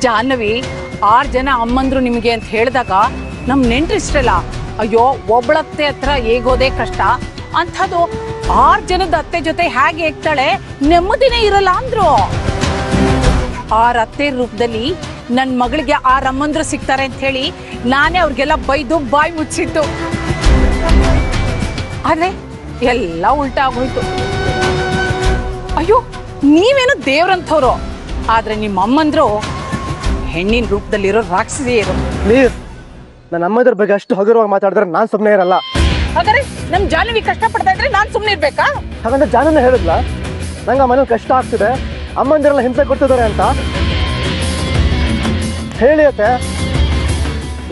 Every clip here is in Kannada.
ಜಾಹ್ನವಿ 6 ಜನ ಅಮ್ಮಂದ್ರು ನಿಮಗೆ ಅಂತ ಹೇಳಿದಾಗ ನಮ್ ನೆಂಟ್ರಿಷ್ಟಲ್ಲ ಅಯ್ಯೋ ಒಬ್ಬಳತ್ತೆ ಹತ್ರ ಹೇಗೋದೇ ಕಷ್ಟ ಅಂಥದ್ದು 6 ಜನದ ಅತ್ತೆ ಜೊತೆ ಹೇಗೆ ಹೇಗ್ತಾಳೆ ನೆಮ್ಮದಿನೇ ಇರಲ್ಲ ಅಂದ್ರು. 6 ಅತ್ತೆ ರೂಪದಲ್ಲಿ ನನ್ನ ಮಗಳಿಗೆ 6 ಅಮ್ಮಂದ್ರು ಸಿಗ್ತಾರೆ ಅಂತ ಹೇಳಿ ನಾನೇ ಅವ್ರಿಗೆಲ್ಲ ಬೈದು ಬಾಯಿ ಮುಚ್ಚಿತ್ತು. ಆದ್ರೆ ಎಲ್ಲ ಉಲ್ಟಾ ಆಗೋಯ್ತು. ಅಯ್ಯೋ ನೀವೇನು ದೇವ್ರಂಥವ್ರು, ಆದ್ರೆ ನಿಮ್ಮ ಅಮ್ಮಂದ್ರು ಹೆಣ್ಣಿನ ರೂಪದಲ್ಲಿರೋ ರಾಕ್ಷಸಿಯರು. ಪ್ಲೀಸ್ ನನ್ನ ಅಮ್ಮದ್ರ ಬಗ್ಗೆ ಅಷ್ಟು ಹಗುರವಾಗಿ ಮಾತಾಡಿದ್ರೆ ನಾನ್ ಸುಮ್ಮನೆ ಇರಲ್ಲ. ಹಾಗಾದ್ರೆ ನಮ್ ಜಾಹ್ನವಿ ಕಷ್ಟ ಪಡ್ತಾ ಇದ್ರೆ ನಾನ್ ಸುಮ್ಮನೆ ಇರ್ಬೇಕಾ? ಹಾಗಂದ್ರೆ ಜಾನನ ಹೇಳಿದ್ಲ ನಂಗೆ ಮನೇಲಿ ಕಷ್ಟ ಆಗ್ತಿದೆ, ಅಮ್ಮಂದಿರೆಲ್ಲ ಹಿಂಸೆ ಕೊಡ್ತಿದ್ದಾರೆ ಅಂತ. ಹೇಳಿ ಅತ್ತೆ,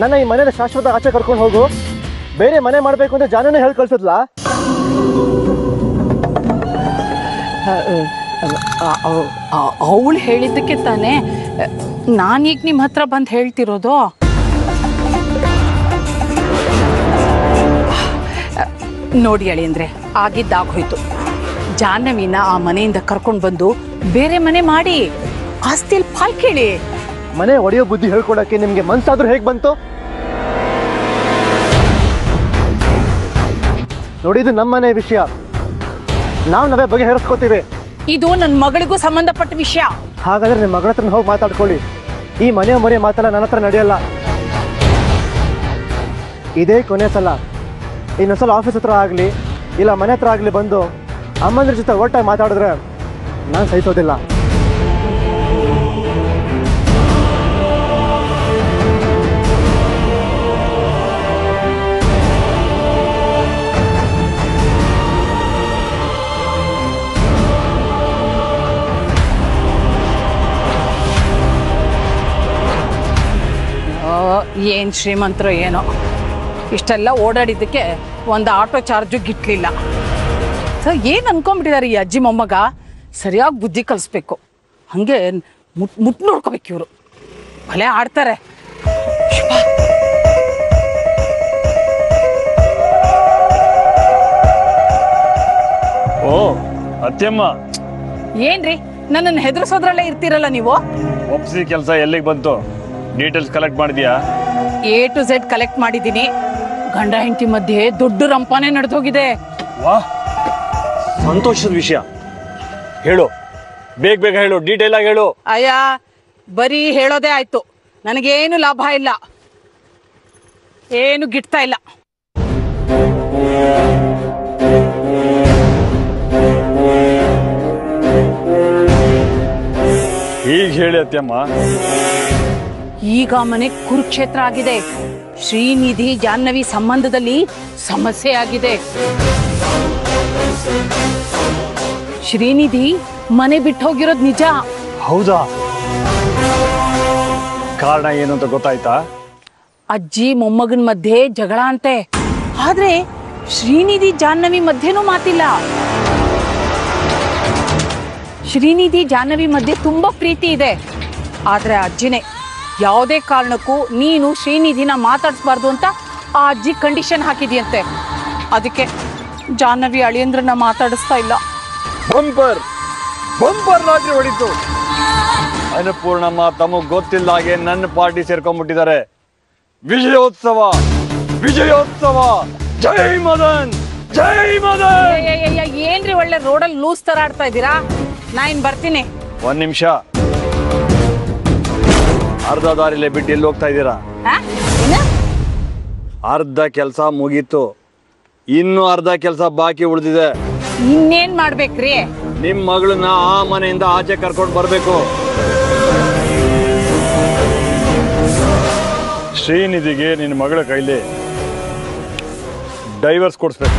ನನ್ನ ಈ ಮನೇಲಿ ಶಾಶ್ವತ ಆಚೆ ಕರ್ಕೊಂಡು ಹೋಗು, ಬೇರೆ ಮನೆ ಮಾಡ್ಬೇಕು ಅಂತ ಜಾನನೇ ಹೇಳಿ ಕಳ್ಸಿದ್ಲಾ? ಅವಳು ಹೇಳಿದ್ದಕ್ಕೆ ತಾನೇ ನಾನೀಗ ನಿಮ್ಮ ಹತ್ರ ಬಂದು ಹೇಳ್ತಿರೋದು. ನೋಡಿ ಅಳಿ ಅಂದ್ರೆ ಆಗಿದ್ದಾಗೋಯ್ತು. ಜಾಹ್ನವಿನ ಆ ಮನೆಯಿಂದ ಕರ್ಕೊಂಡು ಬಂದು ಬೇರೆ ಮನೆ ಮಾಡಿ ಆಸ್ತಿಯಲ್ಲಿ ಪಾಲ್ ಕೇಳಿ. ಮನೆ ಒಡೆಯೋ ಬುದ್ಧಿ ಹೇಳ್ಕೊಡಕ್ಕೆ ನಿಮ್ಗೆ ಮನ್ಸಾದ್ರೂ ಹೇಗ್ ಬಂತು? ನೋಡಿ, ಇದು ನಮ್ಮನೆ ವಿಷಯ, ನಾವೇ ಬಗೆಹರಿಸ್ಕೋತೀವಿ. ಇದು ನನ್ನ ಮಗಳಿಗೂ ಸಂಬಂಧಪಟ್ಟ ವಿಷಯ. ಹಾಗಾದ್ರೆ ನಿಮ್ಮ ಮಗಳ ಹತ್ರ ಹೋಗಿ ಮಾತಾಡ್ಕೊಳ್ಳಿ. ಈ ಮನೆ ಮರೆ ಮಾತಲ್ಲ ನನ್ನ ಹತ್ರ ನಡೆಯಲ್ಲ. ಇದೇ ಕೊನೆ ಸಲ. ಇನ್ನೊಂದ್ಸಲ ಆಫೀಸ್ ಹತ್ರ ಆಗಲಿ ಇಲ್ಲ ಮನೆ ಹತ್ರ ಆಗಲಿ ಬಂದು ಅಮ್ಮಂದ್ರ ಜೊತೆ ಒಟ್ಟಾಗಿ ಮಾತಾಡಿದ್ರೆ ನಾನು ಸಹಿಸೋದಿಲ್ಲ. ಏನ್ ಶ್ರೀಮಂತರು ಏನೋ, ಇಷ್ಟೆಲ್ಲ ಓಡಾಡಿದ್ದಕ್ಕೆ ಒಂದು ಆಟೋ ಚಾರ್ಜು ಗಿಟ್ಲಿಲ್ಲ. ಏನ್ ಅನ್ಕೊಂಡ್ಬಿಟ್ಟಿದ್ದಾರೆ ಈ ಅಜ್ಜಿ ಮೊಮ್ಮಗ. ಸರಿಯಾಗಿ ಬುದ್ಧಿ ಕಲಿಸ್ಬೇಕು, ಹಂಗೆ ಮುಟ್ ನೋಡ್ಕೋಬೇಕು ಇವರು. ಭಲೆ ಆಡ್ತಾರೆ. ಓ ಅತ್ಯಮ್ಮ, ಏನ್ರಿ ನನ್ನನ್ನು ಹೆದರ್ಸೋದ್ರಲ್ಲೇ ಇರ್ತೀರಲ್ಲ ನೀವು? ಒಪ್ಸಿ ಕೆಲಸ ಎಲ್ಲಿಗೆ ಬಂತು? ಡೀಟೇಲ್ಸ್ ಕಲೆಕ್ಟ್ ಮಾಡಿದ್ಯಾ? A to Z ಕಲೆಕ್ಟ್ ಮಾಡಿದ್ದೀನಿ. ಗಂಡ ಹೆಂಡತಿ ಮಧ್ಯೆ ದೊಡ್ಡ ರಂಪಾನೆ ನಡೆದೋಗಿದೆ. ವಾ, ಸಂತೋಷದ ವಿಷಯ. ಹೇಳು, ಬೇಗ ಬೇಗ ಹೇಳು, ಡೀಟೇಲ್ ಆಗಿ ಹೇಳು. ಅಯ್ಯ, ಬರೀ ಹೇಳೋದೇ ಆಯ್ತು, ನನಗೇನು ಲಾಭ ಇಲ್ಲ, ಏನು ಗಿಟ್ತಾ ಇಲ್ಲ. ಈಗ ಹೇಳಿ ಅತ್ಯಮ್ಮ. ಈಗ ಮನೆ ಕುರುಕ್ಷೇತ್ರ ಆಗಿದೆ. ಶ್ರೀನಿಧಿ ಜಾಹ್ನವಿ ಸಂಬಂಧದಲ್ಲಿ ಸಮಸ್ಯೆ ಆಗಿದೆ. ಶ್ರೀನಿಧಿ ಮನೆ ಬಿಟ್ಟು ಹೋಗಿರೋದು ನಿಜ. ಹೌದಾ? ಕಾರಣ ಏನು ಅಂತ ಗೊತ್ತಾಯ್ತಾ? ಅಜ್ಜಿ ಮೊಮ್ಮಗನ ಮಧ್ಯೆ ಜಗಳ ಅಂತೆ. ಆದ್ರೆ ಶ್ರೀನಿಧಿ ಜಾಹ್ನವಿ ಮಧ್ಯೆನೂ ಮಾತಿಲ್ಲ. ಶ್ರೀನಿಧಿ ಜಾಹ್ನವಿ ಮಧ್ಯೆ ತುಂಬಾ ಪ್ರೀತಿ ಇದೆ. ಆದ್ರೆ ಅಜ್ಜಿನೇ ಯಾವುದೇ ಕಾರಣಕ್ಕೂ ನೀನು ಶ್ರೀನಿಧಿನ ಮಾತಾಡಿಸ್ಬಾರ್ದು ಅಂತ ಆ ಅಜ್ಜಿ ಕಂಡೀಷನ್ ಹಾಕಿದ್ಯಂತೆ. ಅದಕ್ಕೆ ಜಾಹ್ನವಿ ಅಳಿಯಂದ್ರನ್ನ ಮಾತಾಡಿಸ್ತಾ ಇಲ್ಲ. ಬಂಪರ್ ಬಂಪರ್ ಲಾಟ್ರಿ ಹೊಡಿತು. ಅನ್ನಪೂರ್ಣಮ್ಮ ತಮಗ್ ಗೊತ್ತಿಲ್ಲ ಹಾಗೆ ನನ್ನ ಪಾರ್ಟಿ ಸೇರ್ಕೊಂಡ್ಬಿಟ್ಟಿದ್ದಾರೆ. ವಿಜಯೋತ್ಸವ ವಿಜಯೋತ್ಸವ, ಜೈ ಮದನ್ ಜೈ ಮದನ್. ಏನ್ರಿ ಒಳ್ಳೆ ರೋಡಲ್ಲಿ ಲೂಸ್ ತರ ಆಡ್ತಾ ಇದ್ದೀರಾ? ನಾ ಇನ್ ಬರ್ತೀನಿ. ಒಂದ್ ನಿಮಿಷ, ಅರ್ಧ ದಾರಿಲೇ ಬಿಟ್ಟು ಎಲ್ಲಿ ಹೋಗ್ತಾ ಇದ್ದೀರಾ? ಅರ್ಧ ಕೆಲಸ ಮುಗೀತು, ಇನ್ನು ಅರ್ಧ ಕೆಲಸ ಬಾಕಿ ಉಳಿದಿದೆ. ಇನ್ನೇನ್ ಮಾಡ್ಬೇಕ್ರಿ? ನಿಮ್ ಮಗಳನ್ನ ಆ ಮನೆಯಿಂದ ಆಚೆ ಕರ್ಕೊಂಡು ಬರ್ಬೇಕು. ಶ್ರೀನಿಧಿಗೆ ನಿನ್ನ ಮಗಳ ಕೈಲಿ ಡೈವರ್ಸ್ ಕೊಡಿಸ್ಬೇಕು.